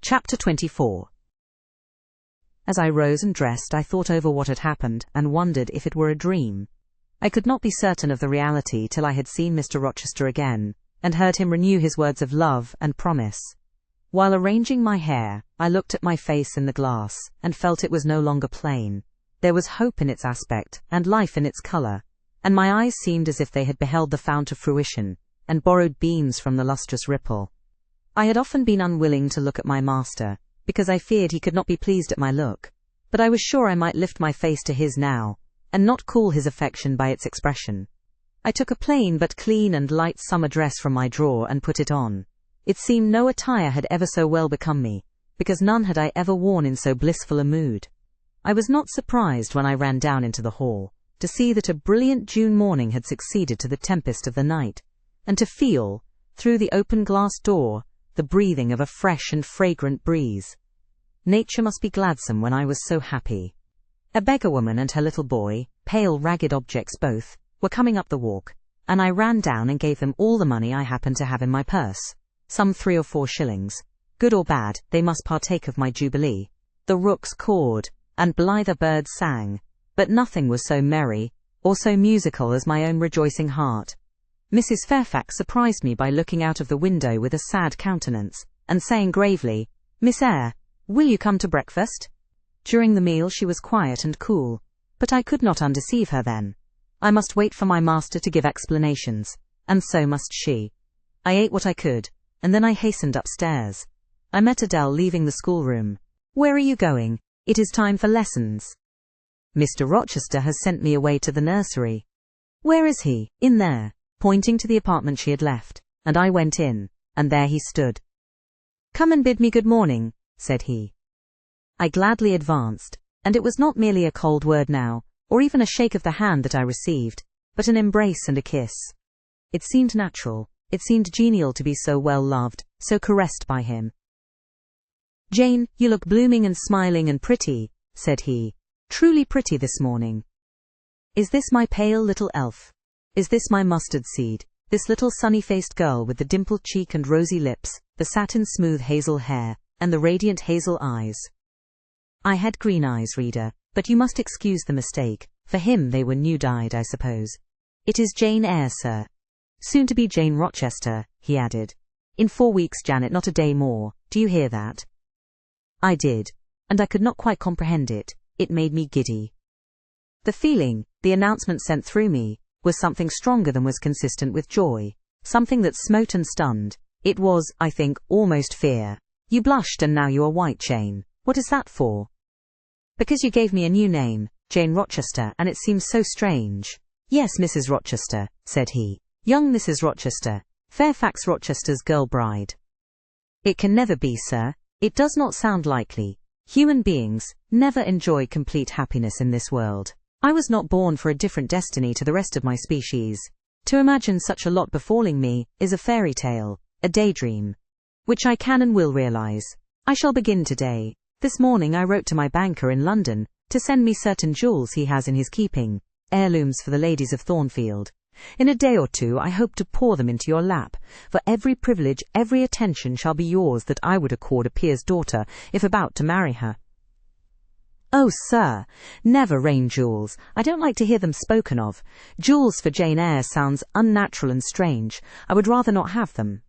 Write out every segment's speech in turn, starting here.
Chapter 24. As I rose and dressed, I thought over what had happened and wondered if it were a dream. I could not be certain of the reality till I had seen Mr. Rochester again, and heard him renew his words of love and promise. While arranging my hair, I looked at my face in the glass, and felt it was no longer plain. There was hope in its aspect, and life in its colour, and my eyes seemed as if they had beheld the fount of fruition, and borrowed beams from the lustrous ripple. I had often been unwilling to look at my master, because I feared he could not be pleased at my look, but I was sure I might lift my face to his now, and not cool his affection by its expression. I took a plain but clean and light summer dress from my drawer and put it on. It seemed no attire had ever so well become me, because none had I ever worn in so blissful a mood. I was not surprised when I ran down into the hall, to see that a brilliant June morning had succeeded to the tempest of the night, and to feel, through the open glass door, the breathing of a fresh and fragrant breeze. Nature must be gladsome when I was so happy. A beggar-woman and her little boy, pale ragged objects both, were coming up the walk, and I ran down and gave them all the money I happened to have in my purse, some 3 or 4 shillings. Good or bad, they must partake of my jubilee. The rooks cawed, and blither birds sang, but nothing was so merry, or so musical as my own rejoicing heart. Mrs. Fairfax surprised me by looking out of the window with a sad countenance, and saying gravely, "Miss Eyre, will you come to breakfast?" During the meal she was quiet and cool, but I could not undeceive her then. I must wait for my master to give explanations, and so must she. I ate what I could, and then I hastened upstairs. I met Adele leaving the schoolroom. "Where are you going? It is time for lessons." "Mr. Rochester has sent me away to the nursery." "Where is he?" "In there," pointing to the apartment she had left, and I went in, and there he stood. "Come and bid me good morning," said he. I gladly advanced, and it was not merely a cold word now, or even a shake of the hand that I received, but an embrace and a kiss. It seemed natural, it seemed genial to be so well loved, so caressed by him. "Jane, you look blooming and smiling and pretty," said he, "truly pretty this morning. Is this my pale little elf? Is this my mustard seed, this little sunny-faced girl with the dimpled cheek and rosy lips, the satin-smooth hazel hair, and the radiant hazel eyes?" I had green eyes, reader, but you must excuse the mistake. For him they were new-dyed, I suppose. "It is Jane Eyre, sir. Soon to be Jane Rochester," he added. "In 4 weeks, Janet, not a day more. Do you hear that?" I did, and I could not quite comprehend it. It made me giddy. The feeling, the announcement sent through me, was something stronger than was consistent with joy, something that smote and stunned. It was, I think, almost fear. "You blushed and now you are white, Jane. What is that for?" "Because you gave me a new name, Jane Rochester, and it seems so strange." "Yes, Mrs. Rochester," said he. "Young Mrs. Rochester, Fairfax Rochester's girl bride." "It can never be, sir. It does not sound likely. Human beings never enjoy complete happiness in this world. I was not born for a different destiny to the rest of my species. To imagine such a lot befalling me is a fairy tale, a daydream, which I can and will realize. I shall begin today. This morning I wrote to my banker in London to send me certain jewels he has in his keeping, heirlooms for the ladies of Thornfield. In a day or 2 I hope to pour them into your lap, for every privilege, every attention shall be yours that I would accord a peer's daughter, if about to marry her." "Oh, sir, never rain jewels. I don't like to hear them spoken of. Jewels for Jane Eyre sounds unnatural and strange. I would rather not have them.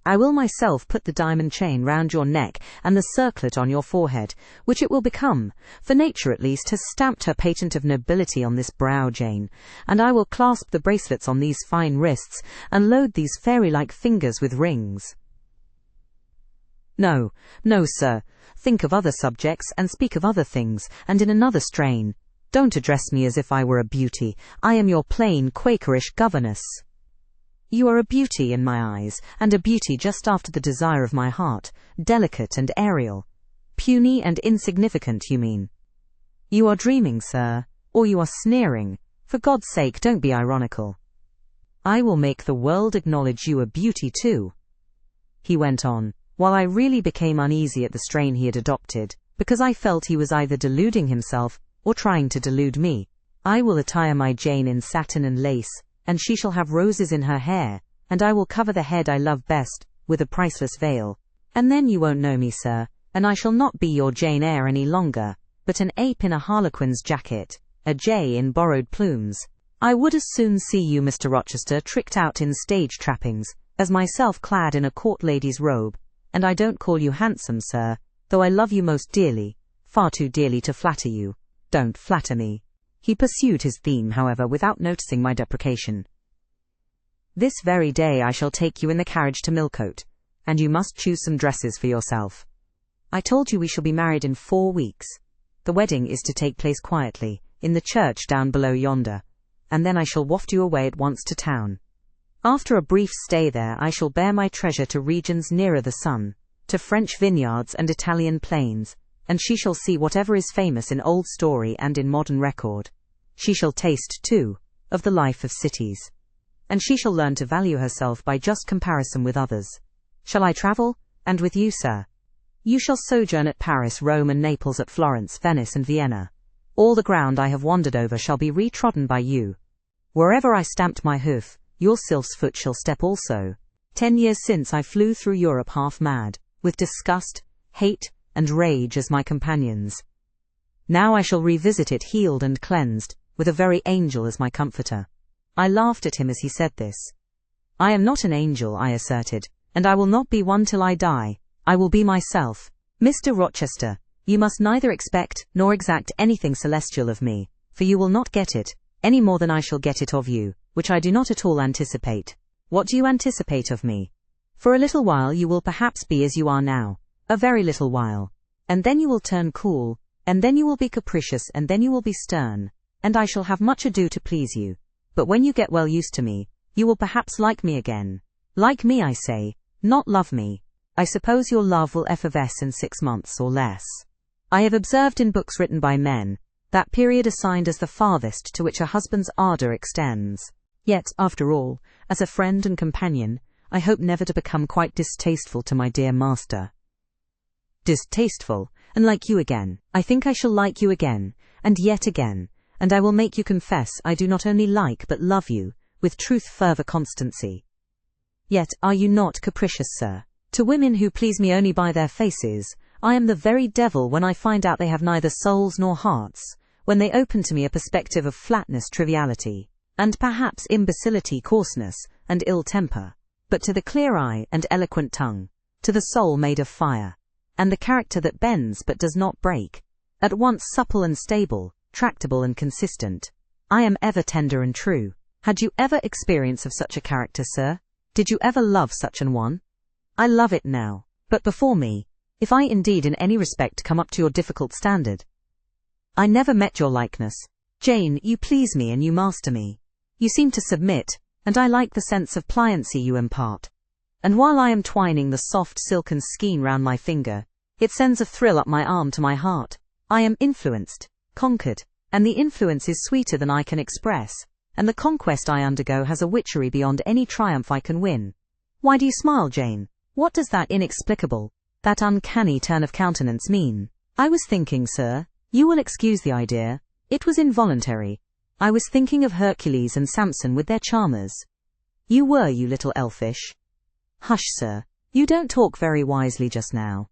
I will myself put the diamond chain round your neck and the circlet on your forehead, which it will become, for nature at least has stamped her patent of nobility on this brow, Jane, and I will clasp the bracelets on these fine wrists, and load these fairy-like fingers with rings." "No, no, sir. Think of other subjects, and speak of other things, and in another strain. Don't address me as if I were a beauty. I am your plain, Quakerish governess." "You are a beauty in my eyes, and a beauty just after the desire of my heart, delicate and aerial." "Puny and insignificant, you mean?" "You are dreaming, sir, or you are sneering. For God's sake, don't be ironical." "I will make the world acknowledge you a beauty too," he went on, while I really became uneasy at the strain he had adopted, because I felt he was either deluding himself or trying to delude me. "I will attire my Jane in satin and lace, and she shall have roses in her hair, and I will cover the head I love best with a priceless veil. And then you won't know me, sir, and I shall not be your Jane Eyre any longer, but an ape in a harlequin's jacket, a jay in borrowed plumes. I would as soon see you, Mr. Rochester, tricked out in stage trappings, as myself clad in a court lady's robe, and I don't call you handsome, sir, though I love you most dearly, far too dearly to flatter you. Don't flatter me. He pursued his theme, however, without noticing my deprecation. This very day I shall take you in the carriage to Millcote, and you must choose some dresses for yourself. I told you we shall be married in 4 weeks. The wedding is to take place quietly, in the church down below yonder, and then I shall waft you away at once to town. After a brief stay there I shall bear my treasure to regions nearer the sun, to French vineyards and Italian plains, and she shall see whatever is famous in old story and in modern record. She shall taste, too, of the life of cities. And she shall learn to value herself by just comparison with others. Shall I travel? And with you, sir? You shall sojourn at Paris, Rome and Naples, at Florence, Venice and Vienna. All the ground I have wandered over shall be retrodden by you. Wherever I stamped my hoof, your sylph's foot shall step also. 10 years since I flew through Europe half mad, with disgust, hate, and rage as my companions. Now I shall revisit it healed and cleansed, with a very angel as my comforter. I laughed at him as he said this. I am not an angel, I asserted, and I will not be one till I die. I will be myself. Mr. Rochester, you must neither expect nor exact anything celestial of me, for you will not get it, any more than I shall get it of you, which I do not at all anticipate. What do you anticipate of me? For a little while you will perhaps be as you are now, a very little while, and then you will turn cool, and then you will be capricious, and then you will be stern, and I shall have much ado to please you. But when you get well used to me, you will perhaps like me again. Like me, I say, not love me. I suppose your love will effervesce in 6 months or less. I have observed in books written by men, that period assigned as the farthest to which a husband's ardour extends. Yet, after all, as a friend and companion, I hope never to become quite distasteful to my dear master. Distasteful, and like you again. I think I shall like you again, and yet again, and I will make you confess I do not only like but love you, with truth, fervour, constancy. Yet are you not capricious, sir? To women who please me only by their faces, I am the very devil when I find out they have neither souls nor hearts, when they open to me a perspective of flatness, triviality, and perhaps imbecility, coarseness, and ill temper. But to the clear eye and eloquent tongue, to the soul made of fire, and the character that bends but does not break, at once supple and stable, tractable and consistent, I am ever tender and true. Had you ever experience of such a character, sir? Did you ever love such an one? I love it now, but before me, if I indeed in any respect come up to your difficult standard. I never met your likeness. Jane, you please me and you master me. You seem to submit, and I like the sense of pliancy you impart. And while I am twining the soft silken skein round my finger, it sends a thrill up my arm to my heart. I am influenced, conquered, and the influence is sweeter than I can express, and the conquest I undergo has a witchery beyond any triumph I can win. Why do you smile, Jane? What does that inexplicable, that uncanny turn of countenance mean? I was thinking, sir, you will excuse the idea, it was involuntary. I was thinking of Hercules and Samson with their charmers. You were, you little elfish. Hush, sir, you don't talk very wisely just now.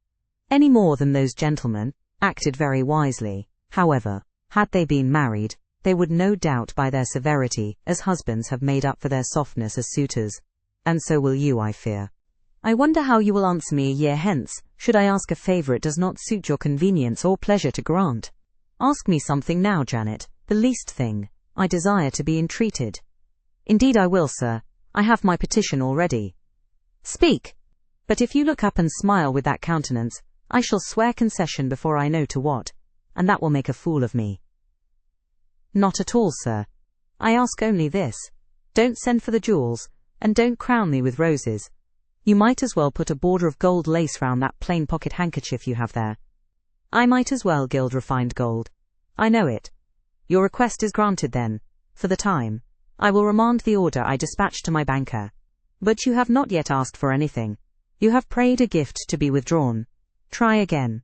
Any more than those gentlemen acted very wisely. However, had they been married, they would no doubt by their severity as husbands have made up for their softness as suitors. And so will you, I fear. I wonder how you will answer me a year hence, should I ask a favour it does not suit your convenience or pleasure to grant. Ask me something now, Janet, the least thing. I desire to be entreated. Indeed I will, sir. I have my petition already. Speak. But if you look up and smile with that countenance, I shall swear concession before I know to what, and that will make a fool of me. Not at all, sir. I ask only this. Don't send for the jewels, and don't crown me with roses. You might as well put a border of gold lace round that plain pocket handkerchief you have there. I might as well gild refined gold. I know it. Your request is granted then, for the time. I will remand the order I dispatched to my banker. But you have not yet asked for anything. You have prayed a gift to be withdrawn. Try again.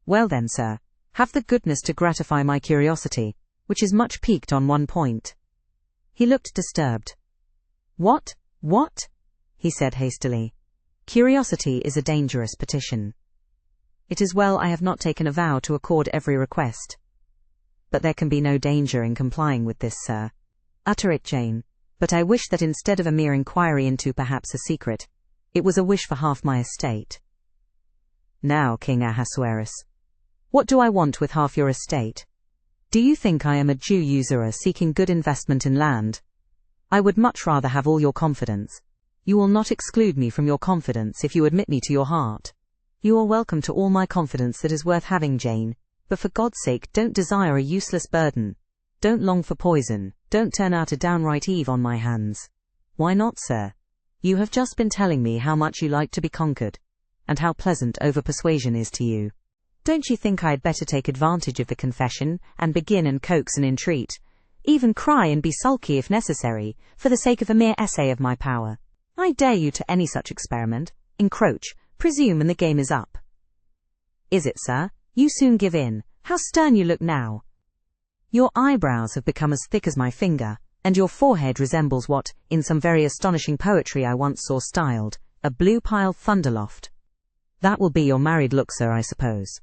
Well then, sir, have the goodness to gratify my curiosity, which is much piqued on one point. He looked disturbed. What? He said hastily. Curiosity is a dangerous petition. It is well I have not taken a vow to accord every request. But there can be no danger in complying with this, sir. Utter it, Jane. But I wish that instead of a mere inquiry into perhaps a secret, it was a wish for half my estate. Now, King Ahasuerus, what do I want with half your estate? Do you think I am a Jew usurer seeking good investment in land? I would much rather have all your confidence. You will not exclude me from your confidence if you admit me to your heart. You are welcome to all my confidence that is worth having, Jane, but for God's sake don't desire a useless burden. Don't long for poison, don't turn out a downright Eve on my hands. Why not, sir? You have just been telling me how much you like to be conquered, and how pleasant over-persuasion is to you. Don't you think I had better take advantage of the confession, and begin and coax and entreat, even cry and be sulky if necessary, for the sake of a mere essay of my power? I dare you to any such experiment, encroach, presume, and the game is up. Is it, sir? You soon give in. How stern you look now. Your eyebrows have become as thick as my finger, and your forehead resembles what, in some very astonishing poetry I once saw styled, a blue-piled thunderloft. That will be your married look, sir, I suppose.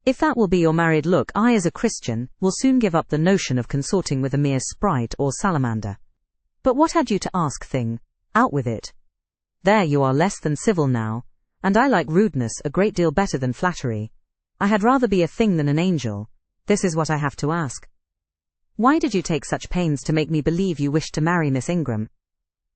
If that will be your married look, I, as a Christian, will soon give up the notion of consorting with a mere sprite or salamander. But what had you to ask, thing? Out with it. There, you are less than civil now, and I like rudeness a great deal better than flattery. I had rather be a thing than an angel. This is what I have to ask. Why did you take such pains to make me believe you wished to marry Miss Ingram?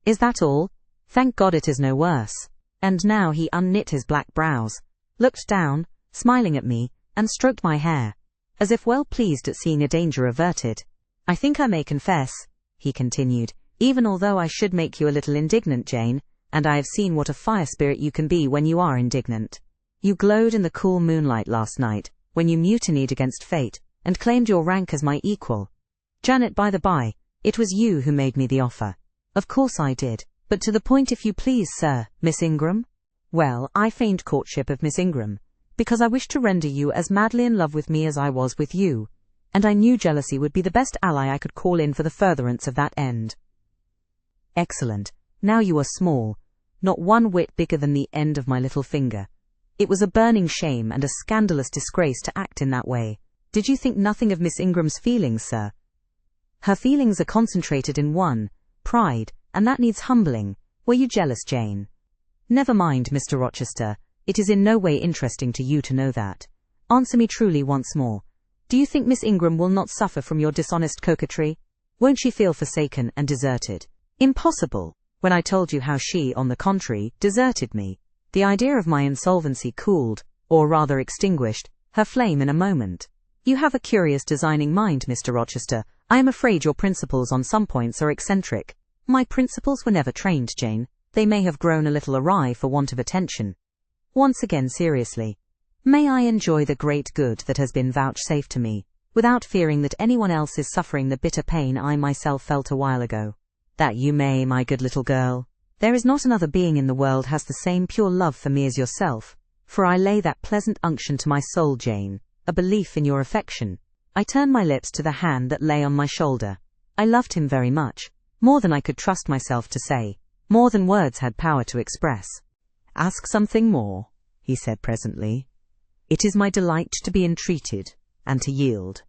Is that all? Thank God it is no worse. And now he unknit his black brows, looked down, smiling at me, and stroked my hair, as if well pleased at seeing a danger averted. I think I may confess, he continued, even although I should make you a little indignant, Jane, and I have seen what a fire spirit you can be when you are indignant. You glowed in the cool moonlight last night, when you mutinied against fate, and claimed your rank as my equal. Janet, by the by, it was you who made me the offer. Of course I did, but to the point if you please, sir. Miss Ingram? Well, I feigned courtship of Miss Ingram, because I wished to render you as madly in love with me as I was with you, and I knew jealousy would be the best ally I could call in for the furtherance of that end. Excellent. Now you are small, not one whit bigger than the end of my little finger. It was a burning shame and a scandalous disgrace to act in that way. Did you think nothing of Miss Ingram's feelings, sir? Her feelings are concentrated in one, pride, and that needs humbling. Were you jealous, Jane? Never mind, Mr. Rochester. It is in no way interesting to you to know that. Answer me truly once more. Do you think Miss Ingram will not suffer from your dishonest coquetry? Won't she feel forsaken and deserted? Impossible. When I told you how she, on the contrary, deserted me, the idea of my insolvency cooled, or rather extinguished, her flame in a moment. You have a curious designing mind, Mr. Rochester. I am afraid your principles on some points are eccentric. My principles were never trained, Jane. They may have grown a little awry for want of attention. Once again, seriously. May I enjoy the great good that has been vouchsafed to me, without fearing that anyone else is suffering the bitter pain I myself felt a while ago? That you may, my good little girl. There is not another being in the world has the same pure love for me as yourself, for I lay that pleasant unction to my soul, Jane, a belief in your affection. I turned my lips to the hand that lay on my shoulder. I loved him very much, more than I could trust myself to say, more than words had power to express. Ask something more, he said presently. It is my delight to be entreated, and to yield.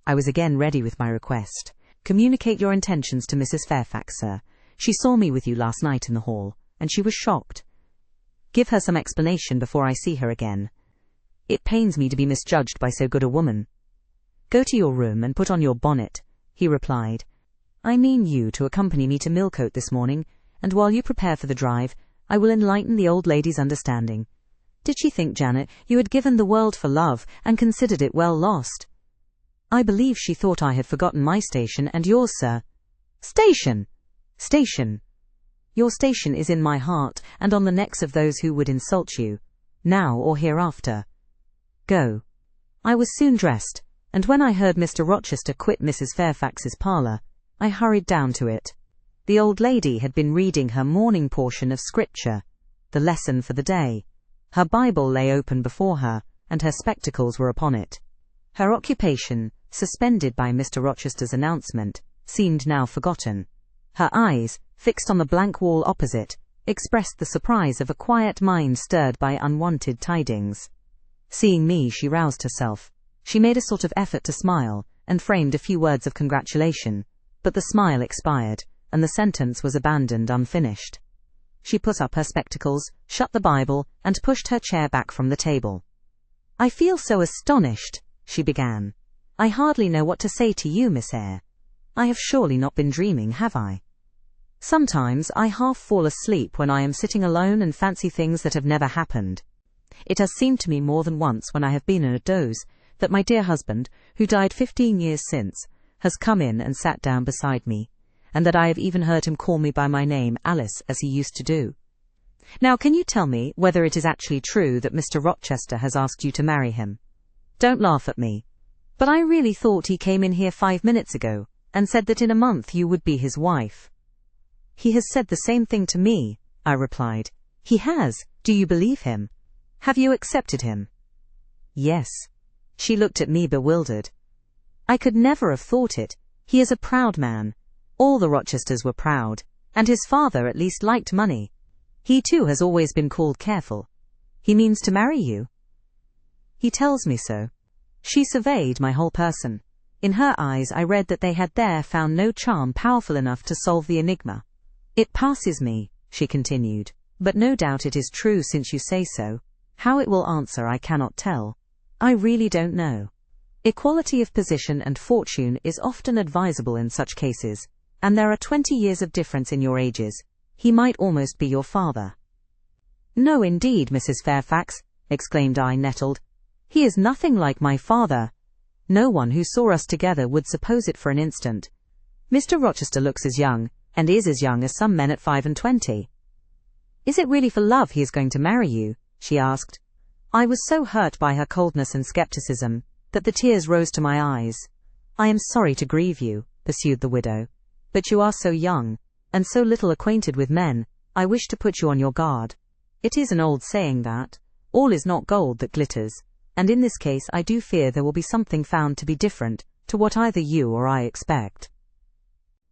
I was again ready with my request. Communicate your intentions to Mrs. Fairfax, sir. She saw me with you last night in the hall, and she was shocked. Give her some explanation before I see her again. It pains me to be misjudged by so good a woman. Go to your room and put on your bonnet, he replied. I mean you to accompany me to Millcote this morning, and while you prepare for the drive, I will enlighten the old lady's understanding. Did she think, Janet, you had given the world for love, and considered it well lost? I believe she thought I had forgotten my station and yours, sir. Station! Station! Your station is in my heart, and on the necks of those who would insult you, now or hereafter. Go. I was soon dressed, and when I heard Mr. Rochester quit Mrs. Fairfax's parlour, I hurried down to it. The old lady had been reading her morning portion of Scripture, the lesson for the day. Her Bible lay open before her, and her spectacles were upon it. Her occupation, suspended by Mr. Rochester's announcement, seemed now forgotten. Her eyes, fixed on the blank wall opposite, expressed the surprise of a quiet mind stirred by unwanted tidings. Seeing me, she roused herself. She made a sort of effort to smile, and framed a few words of congratulation, but the smile expired, and the sentence was abandoned unfinished. She put up her spectacles, shut the Bible, and pushed her chair back from the table. "I feel so astonished," she began. "I hardly know what to say to you, Miss Eyre. I have surely not been dreaming, have I? Sometimes I half fall asleep when I am sitting alone and fancy things that have never happened. It has seemed to me more than once when I have been in a doze that my dear husband, who died 15 years since, has come in and sat down beside me, and that I have even heard him call me by my name, Alice, as he used to do. Now, can you tell me whether it is actually true that Mr. Rochester has asked you to marry him? Don't laugh at me. But I really thought he came in here 5 minutes ago and said that in a month you would be his wife." "He has said the same thing to me," I replied. "He has? Do you believe him? Have you accepted him?" "Yes." She looked at me bewildered. "I could never have thought it. He is a proud man. All the Rochesters were proud, and his father at least liked money. He too has always been called careful. He means to marry you?" "He tells me so." She surveyed my whole person. In her eyes I read that they had there found no charm powerful enough to solve the enigma. "It passes me," she continued, "but no doubt it is true since you say so. How it will answer I cannot tell. I really don't know. Equality of position and fortune is often advisable in such cases, and there are 20 years of difference in your ages. He might almost be your father." "No, indeed, Mrs. Fairfax," exclaimed I, nettled. "He is nothing like my father. No one who saw us together would suppose it for an instant. Mr. Rochester looks as young, and is as young as some men at 25. "Is it really for love he is going to marry you?" she asked. I was so hurt by her coldness and skepticism that the tears rose to my eyes. "I am sorry to grieve you," pursued the widow, "but you are so young, and so little acquainted with men, I wish to put you on your guard. It is an old saying that all is not gold that glitters, and in this case I do fear there will be something found to be different to what either you or I expect."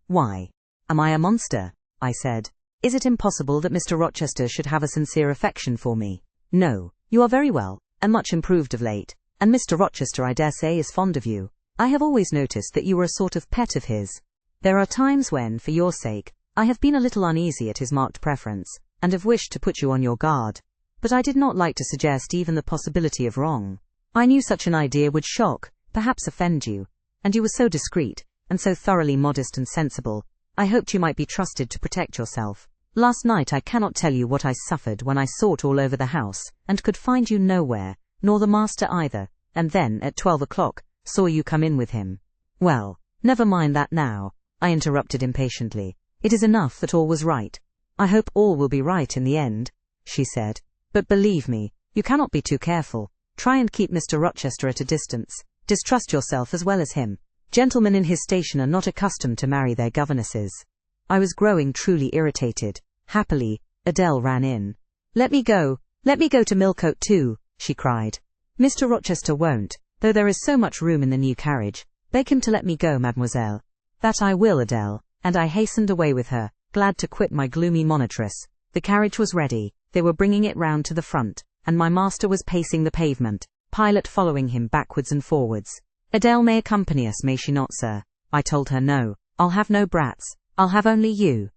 "Why? Am I a monster?" I said. "Is it impossible that Mr. Rochester should have a sincere affection for me?" "No, you are very well, and much improved of late, and Mr. Rochester, I dare say, is fond of you. I have always noticed that you were a sort of pet of his. There are times when, for your sake, I have been a little uneasy at his marked preference, and have wished to put you on your guard. But I did not like to suggest even the possibility of wrong. I knew such an idea would shock, perhaps offend you, and you were so discreet, and so thoroughly modest and sensible, I hoped you might be trusted to protect yourself. Last night I cannot tell you what I suffered when I sought all over the house, and could find you nowhere, nor the master either, and then, at 12 o'clock, saw you come in with him." "Well, never mind that now," I interrupted impatiently. "It is enough that all was right." "I hope all will be right in the end," she said. "But believe me, you cannot be too careful. Try and keep Mr. Rochester at a distance. Distrust yourself as well as him. Gentlemen in his station are not accustomed to marry their governesses." I was growing truly irritated. Happily, Adele ran in. Let me go to Millcote too," she cried. "Mr. Rochester won't, though there is so much room in the new carriage. Beg him to let me go, mademoiselle." "That I will, Adele," and I hastened away with her, glad to quit my gloomy monitress. The carriage was ready, they were bringing it round to the front, and my master was pacing the pavement, Pilot following him backwards and forwards. "Adele may accompany us, may she not, sir?" I told her no. "I'll have no brats. I'll have only you."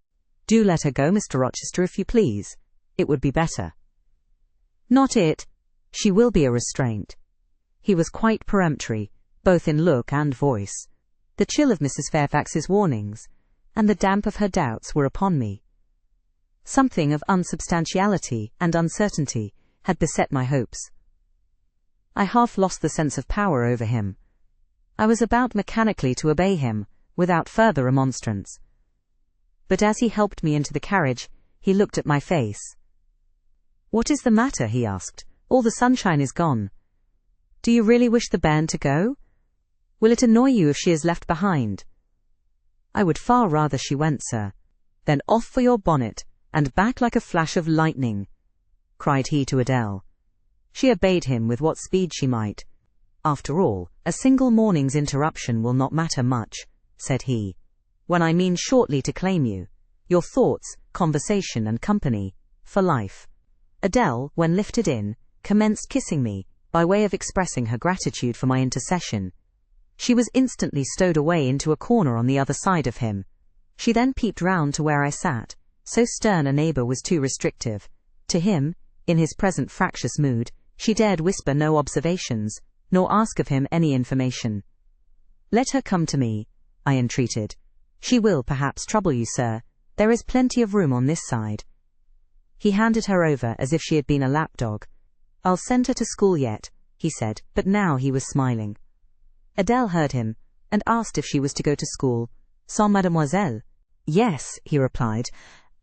"Do let her go, Mr. Rochester, if you please. It would be better." "Not it. She will be a restraint." He was quite peremptory, both in look and voice. The chill of Mrs. Fairfax's warnings, and the damp of her doubts were upon me. Something of unsubstantiality and uncertainty had beset my hopes. I half lost the sense of power over him. I was about mechanically to obey him, without further remonstrance. But as he helped me into the carriage, he looked at my face. "What is the matter?" he asked. "All the sunshine is gone. Do you really wish the bairn to go? Will it annoy you if she is left behind?" "I would far rather she went, sir." "Then off for your bonnet, and back like a flash of lightning," cried he to Adele. She obeyed him with what speed she might. "After all, a single morning's interruption will not matter much," said he, "when I mean shortly to claim you. Your thoughts, conversation and company, for life. Adele, when lifted in, commenced kissing me, by way of expressing her gratitude for my intercession. She was instantly stowed away into a corner on the other side of him. She then peeped round to where I sat. So stern a neighbour was too restrictive. To him, in his present fractious mood, she dared whisper no observations, nor ask of him any information. "Let her come to me," I entreated. "She will perhaps trouble you, sir. There is plenty of room on this side." He handed her over as if she had been a lapdog. "I'll send her to school yet," he said, but now he was smiling. Adele heard him, and asked if she was to go to school. "Sans mademoiselle?" "Yes," he replied.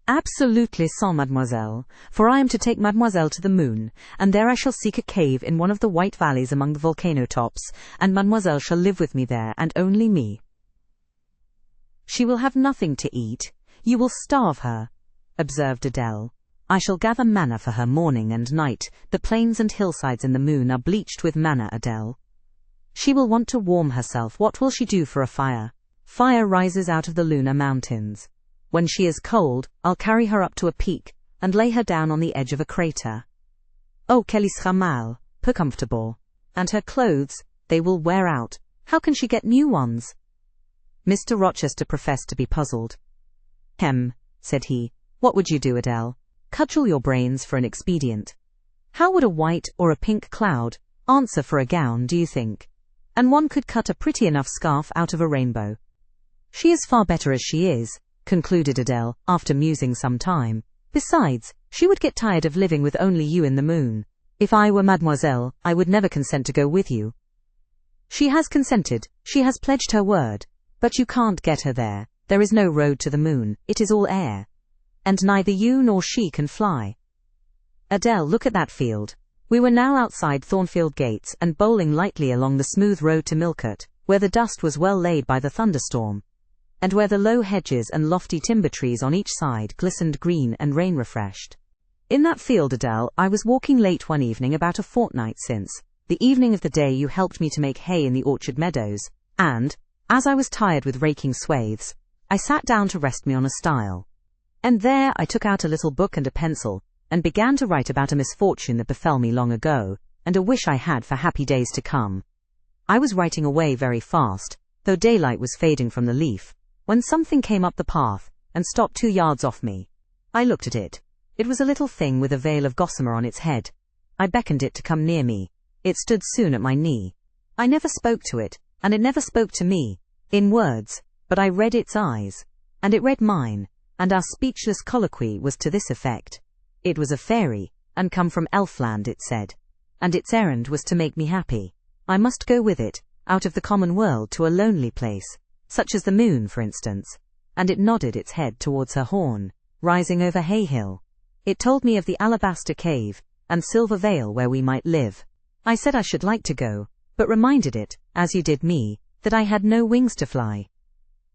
"Absolutely sans mademoiselle, for I am to take mademoiselle to the moon, and there I shall seek a cave in one of the white valleys among the volcano tops, and mademoiselle shall live with me there, and only me." "She will have nothing to eat. You will starve her," observed Adele. "I shall gather manna for her morning and night. The plains and hillsides in the moon are bleached with manna, Adele. She will want to warm herself. What will she do for a fire? Fire rises out of the lunar mountains. When she is cold, I'll carry her up to a peak, and lay her down on the edge of a crater. Oh, qu'elle y sera mal, peu comfortable. And her clothes, they will wear out. How can she get new ones?" Mr. Rochester professed to be puzzled. Said he. "What would you do, Adele? Cudgel your brains for an expedient. How would a white or a pink cloud answer for a gown, do you think? And one could cut a pretty enough scarf out of a rainbow. She is far better as she is," concluded Adele, after musing some time. "Besides, she would get tired of living with only you in the moon. If I were mademoiselle, I would never consent to go with you." "She has consented, she has pledged her word. But you can't get her there. There is no road to the moon, it is all air. And neither you nor she can fly. Adele, look at that field." We were now outside Thornfield Gates and bowling lightly along the smooth road to Millcote, where the dust was well laid by the thunderstorm, and where the low hedges and lofty timber trees on each side glistened green and rain-refreshed. "In that field, Adele, I was walking late one evening about a fortnight since, the evening of the day you helped me to make hay in the orchard meadows, and, as I was tired with raking swathes, I sat down to rest me on a stile. And there I took out a little book and a pencil, and began to write about a misfortune that befell me long ago, and a wish I had for happy days to come. I was writing away very fast, though daylight was fading from the leaf, when something came up the path, and stopped 2 yards off me. I looked at it. It was a little thing with a veil of gossamer on its head. I beckoned it to come near me. It stood soon at my knee. I never spoke to it, and it never spoke to me, in words, but I read its eyes, and it read mine, and our speechless colloquy was to this effect. It was a fairy, and come from Elfland, it said, and its errand was to make me happy. I must go with it, out of the common world to a lonely place, such as the moon, for instance, and it nodded its head towards her horn, rising over Hay Hill. It told me of the alabaster cave, and silver vale where we might live. I said I should like to go, but reminded it, as you did me, that I had no wings to fly.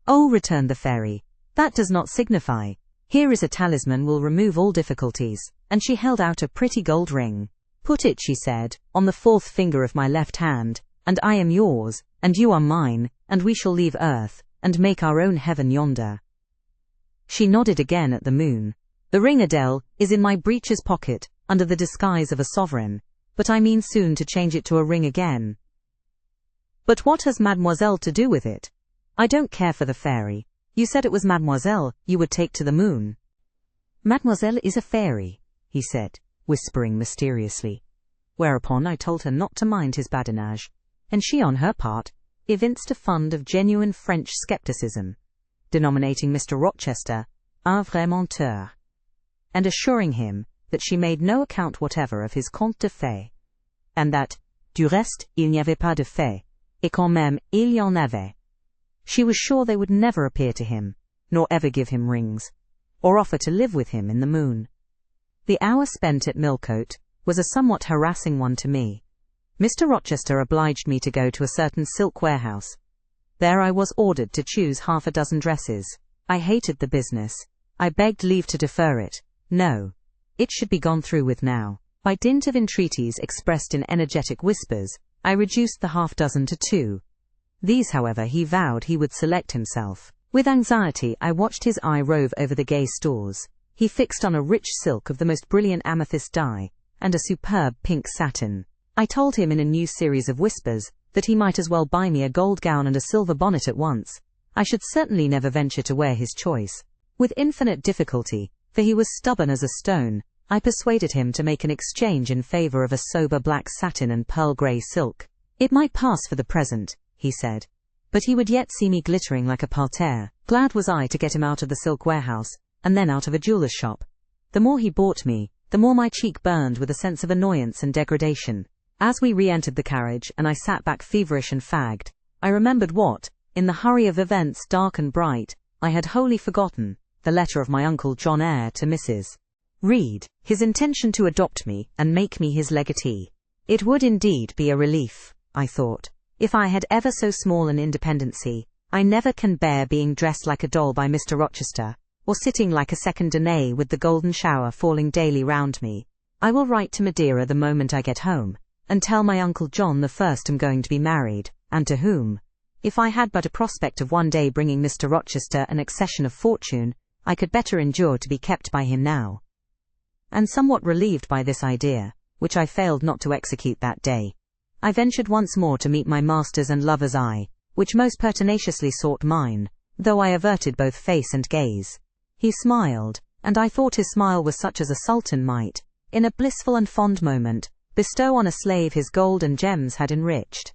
"Oh," returned the fairy, "that does not signify. Here is a talisman will remove all difficulties," and she held out a pretty gold ring. "Put it," she said, "on the 4th finger of my left hand, and I am yours, and you are mine, and we shall leave earth, and make our own heaven yonder." She nodded again at the moon. "The ring, Adele, is in my breeches pocket, under the disguise of a sovereign, but I mean soon to change it to a ring again." "But what has mademoiselle to do with it?" "I don't care for the fairy. You said it was mademoiselle you would take to the moon." "Mademoiselle is a fairy," he said, whispering mysteriously. Whereupon I told her not to mind his badinage, and she, on her part, evinced a fund of genuine French scepticism, denominating Mr. Rochester un vrai menteur, and assuring him that she made no account whatever of his conte de fées, and that, du reste, il n'y avait pas de fées, et quand même il y en avait. She was sure they would never appear to him, nor ever give him rings, or offer to live with him in the moon. The hour spent at Millcote was a somewhat harassing one to me. Mr. Rochester obliged me to go to a certain silk warehouse. There I was ordered to choose 6 dresses. I hated the business. I begged leave to defer it. No. It should be gone through with now. By dint of entreaties expressed in energetic whispers, I reduced the 6 to 2. These, however, he vowed he would select himself. With anxiety I watched his eye rove over the gay stores. He fixed on a rich silk of the most brilliant amethyst dye, and a superb pink satin. I told him in a new series of whispers that he might as well buy me a gold gown and a silver bonnet at once. I should certainly never venture to wear his choice. With infinite difficulty, for he was stubborn as a stone, I persuaded him to make an exchange in favor of a sober black satin and pearl grey silk. It might pass for the present, he said, but he would yet see me glittering like a parterre. Glad was I to get him out of the silk warehouse, and then out of a jeweller's shop. The more he bought me, the more my cheek burned with a sense of annoyance and degradation. As we re-entered the carriage and I sat back feverish and fagged, I remembered what, in the hurry of events dark and bright, I had wholly forgotten, the letter of my Uncle John Eyre to Mrs. Reed, his intention to adopt me and make me his legatee. It would indeed be a relief, I thought, if I had ever so small an independency. I never can bear being dressed like a doll by Mr. Rochester, or sitting like a second Danae with the golden shower falling daily round me. I will write to Madeira the moment I get home, and tell my Uncle John the first I'm going to be married, and to whom. If I had but a prospect of one day bringing Mr. Rochester an accession of fortune, I could better endure to be kept by him now. And somewhat relieved by this idea, which I failed not to execute that day, I ventured once more to meet my master's and lover's eye, which most pertinaciously sought mine, though I averted both face and gaze. He smiled, and I thought his smile was such as a sultan might, in a blissful and fond moment, bestow on a slave his gold and gems had enriched.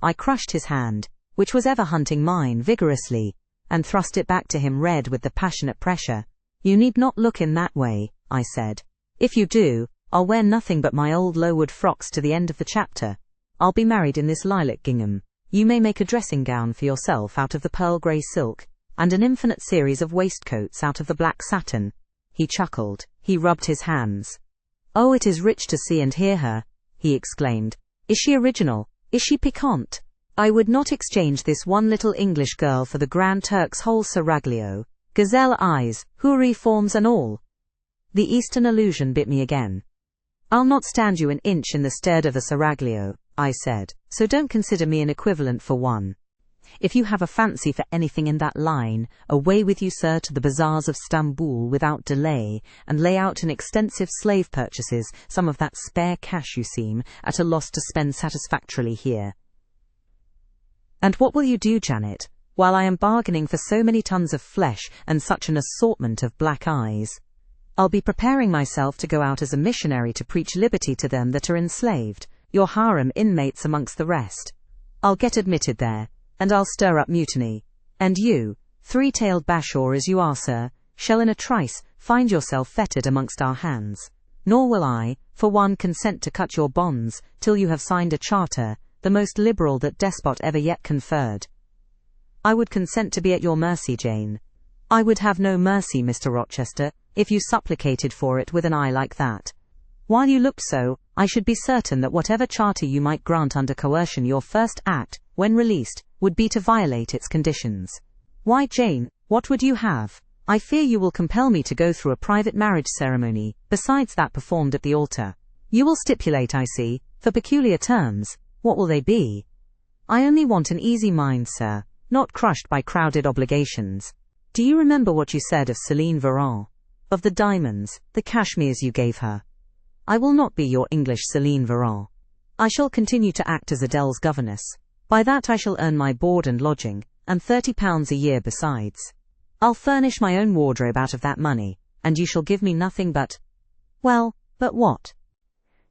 I crushed his hand, which was ever hunting mine, vigorously, and thrust it back to him red with the passionate pressure. You need not look in that way, I said. If you do, I'll wear nothing but my old Lowood frocks to the end of the chapter. I'll be married in this lilac gingham. You may make a dressing gown for yourself out of the pearl grey silk, and an infinite series of waistcoats out of the black satin. He chuckled. He rubbed his hands. Oh, it is rich to see and hear her, he exclaimed. Is she original? Is she piquant? I would not exchange this one little English girl for the Grand Turk's whole seraglio, gazelle eyes, houri forms and all. The Eastern allusion bit me again. I'll not stand you an inch in the stead of a seraglio, I said, so don't consider me an equivalent for one. If you have a fancy for anything in that line, away with you, sir, to the bazaars of Stamboul without delay, and lay out in extensive slave purchases some of that spare cash you seem at a loss to spend satisfactorily here. And what will you do, Janet, while I am bargaining for so many tons of flesh and such an assortment of black eyes? I'll be preparing myself to go out as a missionary to preach liberty to them that are enslaved, your harem inmates amongst the rest. I'll get admitted there, and I'll stir up mutiny. And you, three-tailed bashaw as you are, sir, shall in a trice find yourself fettered amongst our hands. Nor will I, for one, consent to cut your bonds till you have signed a charter, the most liberal that despot ever yet conferred. I would consent to be at your mercy, Jane. I would have no mercy, Mr. Rochester, if you supplicated for it with an eye like that. While you looked so, I should be certain that whatever charter you might grant under coercion, your first act, when released, would be to violate its conditions. Why, Jane, what would you have? I fear you will compel me to go through a private marriage ceremony, besides that performed at the altar. You will stipulate, I see, for peculiar terms. What will they be? I only want an easy mind, sir, not crushed by crowded obligations. Do you remember what you said of Céline Varens? Of the diamonds, the cashmeres you gave her? I will not be your English Céline Varens. I shall continue to act as Adele's governess. By that I shall earn my board and lodging, and £30 a year besides. I'll furnish my own wardrobe out of that money, and you shall give me nothing but... Well, but what?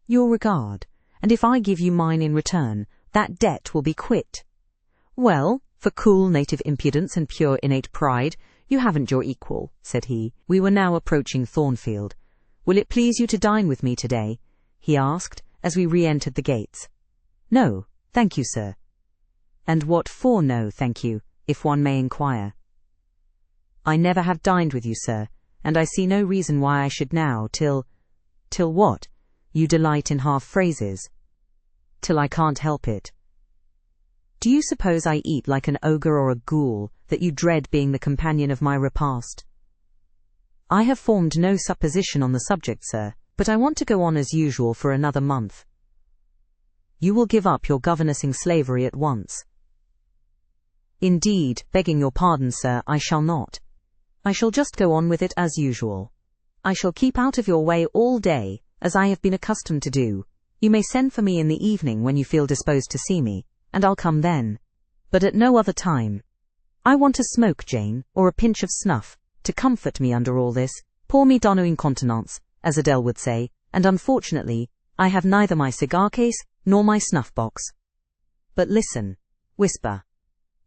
Your regard, and if I give you mine in return, that debt will be quit. Well, for cool native impudence and pure innate pride, you haven't your equal, said he. We were now approaching Thornfield. Will it please you to dine with me today? He asked, as we re-entered the gates. No, thank you, sir. And what for no, thank you, if one may inquire? I never have dined with you, sir, and I see no reason why I should now till what? You delight in half-phrases. Till I can't help it. Do you suppose I eat like an ogre or a ghoul, that you dread being the companion of my repast? I have formed no supposition on the subject, sir, but I want to go on as usual for another month. You will give up your governessing slavery at once. Indeed, begging your pardon, sir, I shall not. I shall just go on with it as usual. I shall keep out of your way all day, as I have been accustomed to do. You may send for me in the evening when you feel disposed to see me, and I'll come then. But at no other time. I want a smoke, Jane, or a pinch of snuff, to comfort me under all this, pour me dans une contenance, as Adele would say, and unfortunately, I have neither my cigar case nor my snuff box. But listen, whisper.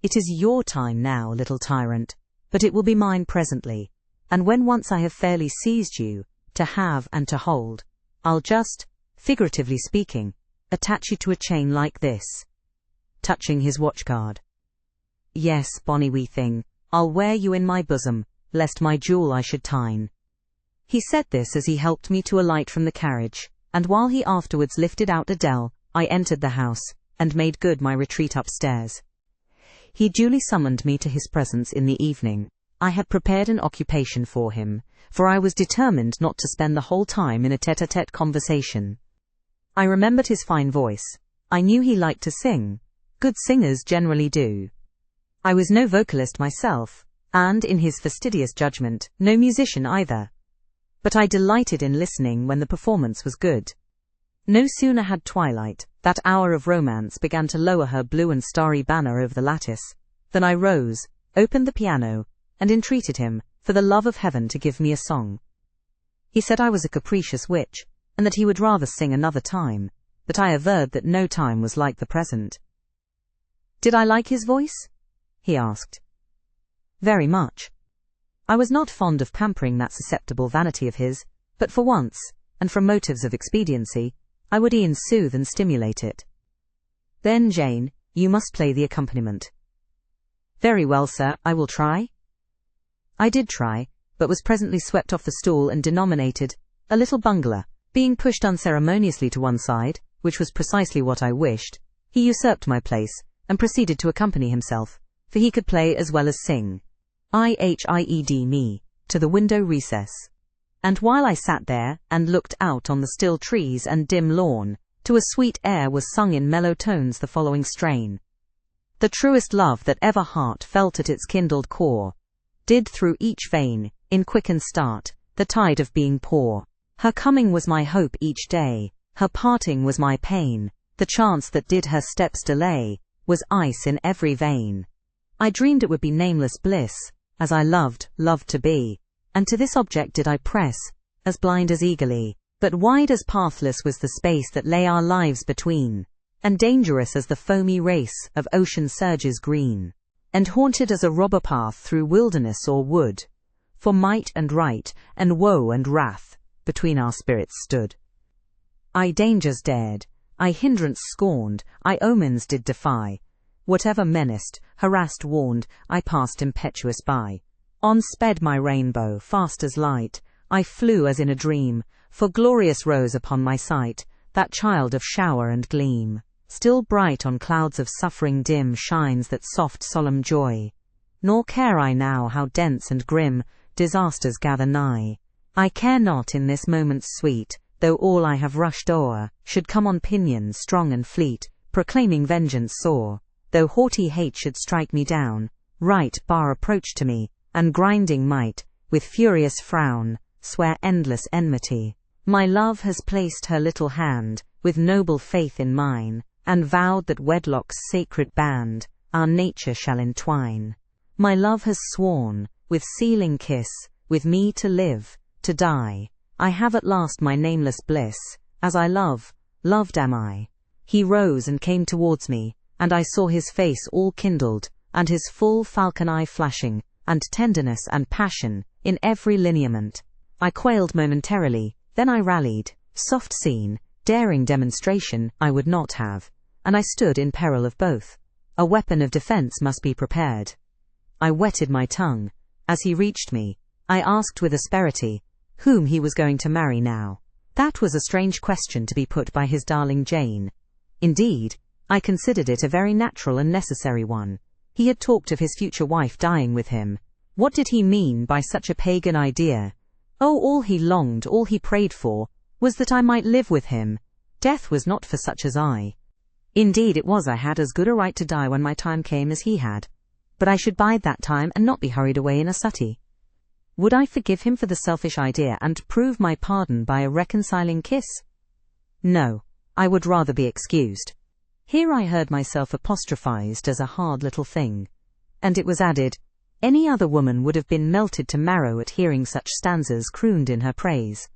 It is your time now, little tyrant, but it will be mine presently, and when once I have fairly seized you, to have and to hold, I'll just, figuratively speaking, attach you to a chain like this. Touching his watch guard. Yes, bonny wee thing, I'll wear you in my bosom, lest my jewel I should tine. He said this as he helped me to alight from the carriage, and while he afterwards lifted out Adele, I entered the house, and made good my retreat upstairs. He duly summoned me to his presence in the evening. I had prepared an occupation for him, for I was determined not to spend the whole time in a tete-a-tete conversation. I remembered his fine voice. I knew he liked to sing. Good singers generally do. I was no vocalist myself, and, in his fastidious judgment, no musician either. But I delighted in listening when the performance was good. No sooner had twilight, that hour of romance, began to lower her blue and starry banner over the lattice, than I rose, opened the piano, and entreated him, for the love of heaven, to give me a song. He said I was a capricious witch, and that he would rather sing another time, but I averred that no time was like the present. Did I like his voice? He asked. Very much. I was not fond of pampering that susceptible vanity of his, but for once, and from motives of expediency, I would e'en soothe and stimulate it. Then, Jane, you must play the accompaniment. Very well, sir, I will try. I did try, but was presently swept off the stool and denominated a little bungler. Being pushed unceremoniously to one side, which was precisely what I wished, he usurped my place, and proceeded to accompany himself, for he could play as well as sing. IHIED me, to the window recess. And while I sat there, and looked out on the still trees and dim lawn, to a sweet air was sung in mellow tones the following strain. The truest love that ever heart felt at its kindled core, did through each vein, in quickened start, the tide of being pour. Her coming was my hope each day, her parting was my pain, the chance that did her steps delay, was ice in every vein. I dreamed it would be nameless bliss, as I loved to be, and to this object did I press, as blind as eagerly, but wide as pathless was the space that lay our lives between, and dangerous as the foamy race of ocean surges green, and haunted as a robber path through wilderness or wood, for might and right, and woe and wrath, between our spirits stood. I dangers dared, I hindrance scorned, I omens did defy, whatever menaced, harassed, warned, I passed impetuous by. On sped my rainbow, fast as light, I flew as in a dream, for glorious rose upon my sight, that child of shower and gleam. Still bright on clouds of suffering dim shines that soft solemn joy. Nor care I now how dense and grim disasters gather nigh. I care not in this moment sweet, though all I have rushed o'er should come on pinions strong and fleet, proclaiming vengeance sore. Though haughty hate should strike me down, right bar approach to me, and grinding might, with furious frown, swear endless enmity. My love has placed her little hand, with noble faith in mine, and vowed that wedlock's sacred band our nature shall entwine. My love has sworn, with sealing kiss, with me to live, to die. I have at last my nameless bliss, as I loved am I. He rose and came towards me, and I saw his face all kindled, and his full falcon eye flashing, and tenderness and passion in every lineament. I quailed momentarily, then I rallied. Soft scene, daring demonstration I would not have, and I stood in peril of both. A weapon of defense must be prepared. I wetted my tongue. As he reached me, I asked with asperity, whom he was going to marry now. That was a strange question to be put by his darling Jane. Indeed, I considered it a very natural and necessary one. He had talked of his future wife dying with him. What did he mean by such a pagan idea? Oh, all he longed, all he prayed for, was that I might live with him. Death was not for such as I. Indeed it was. I had as good a right to die when my time came as he had. But I should bide that time and not be hurried away in a suttee. Would I forgive him for the selfish idea and prove my pardon by a reconciling kiss? No, I would rather be excused. Here I heard myself apostrophized as a hard little thing. And it was added, any other woman would have been melted to marrow at hearing such stanzas crooned in her praise.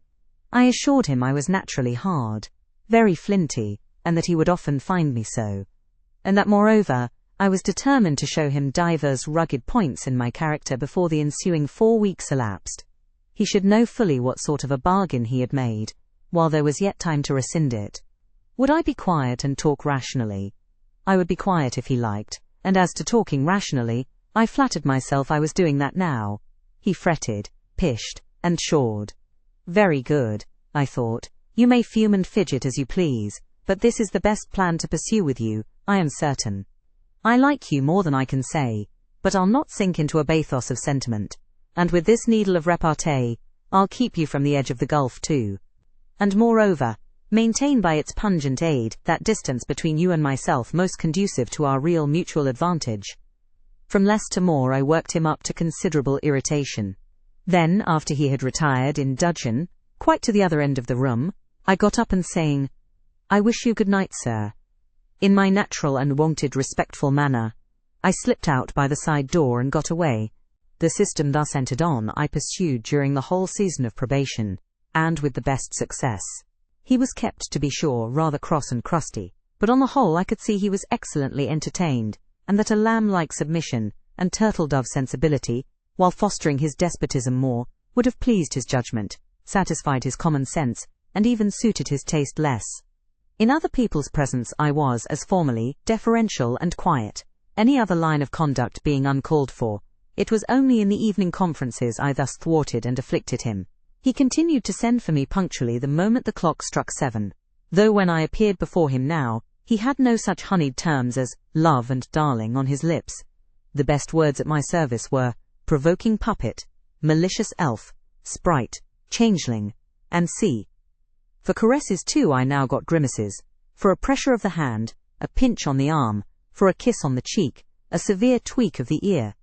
I assured him I was naturally hard, very flinty, and that he would often find me so. And that moreover, I was determined to show him divers rugged points in my character before the ensuing 4 weeks elapsed. He should know fully what sort of a bargain he had made, while there was yet time to rescind it. Would I be quiet and talk rationally? I would be quiet if he liked, and as to talking rationally, I flattered myself I was doing that now. He fretted, pished, and pshawed. Very good, I thought. You may fume and fidget as you please, but this is the best plan to pursue with you, I am certain. I like you more than I can say, but I'll not sink into a bathos of sentiment, and with this needle of repartee, I'll keep you from the edge of the gulf too. And moreover, maintain by its pungent aid that distance between you and myself most conducive to our real mutual advantage. From less to more I worked him up to considerable irritation. Then, after he had retired in dudgeon, quite to the other end of the room, I got up and saying, I wish you good night, sir. In my natural and wonted respectful manner, I slipped out by the side door and got away. The system thus entered on I pursued during the whole season of probation, and with the best success. He was kept, to be sure, rather cross and crusty, but on the whole I could see he was excellently entertained, and that a lamb-like submission and turtle-dove sensibility, while fostering his despotism more, would have pleased his judgment, satisfied his common sense, and even suited his taste less. In other people's presence I was, as formerly, deferential and quiet, any other line of conduct being uncalled for. It was only in the evening conferences I thus thwarted and afflicted him. He continued to send for me punctually the moment the clock struck 7, though when I appeared before him now, he had no such honeyed terms as love and darling on his lips. The best words at my service were provoking puppet, malicious elf, sprite, changeling, and sea. For caresses too I now got grimaces, for a pressure of the hand, a pinch on the arm, for a kiss on the cheek, a severe tweak of the ear.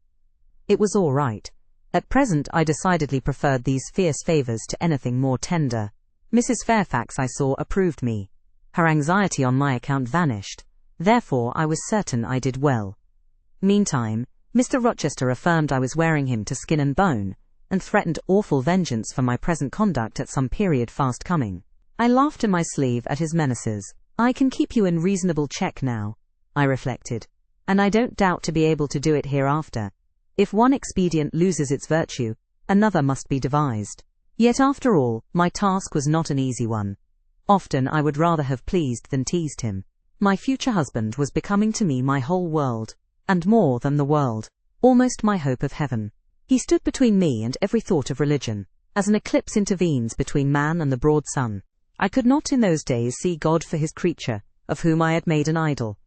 It was all right. At present I decidedly preferred these fierce favours to anything more tender. Mrs. Fairfax, I saw, approved me. Her anxiety on my account vanished. Therefore I was certain I did well. Meantime, Mr. Rochester affirmed I was wearing him to skin and bone, and threatened awful vengeance for my present conduct at some period fast coming. I laughed in my sleeve at his menaces. I can keep you in reasonable check now, I reflected, and I don't doubt to be able to do it hereafter. If one expedient loses its virtue, another must be devised. Yet after all, my task was not an easy one. Often I would rather have pleased than teased him. My future husband was becoming to me my whole world, and more than the world, almost my hope of heaven. He stood between me and every thought of religion, as an eclipse intervenes between man and the broad sun. I could not in those days see God for his creature, of whom I had made an idol.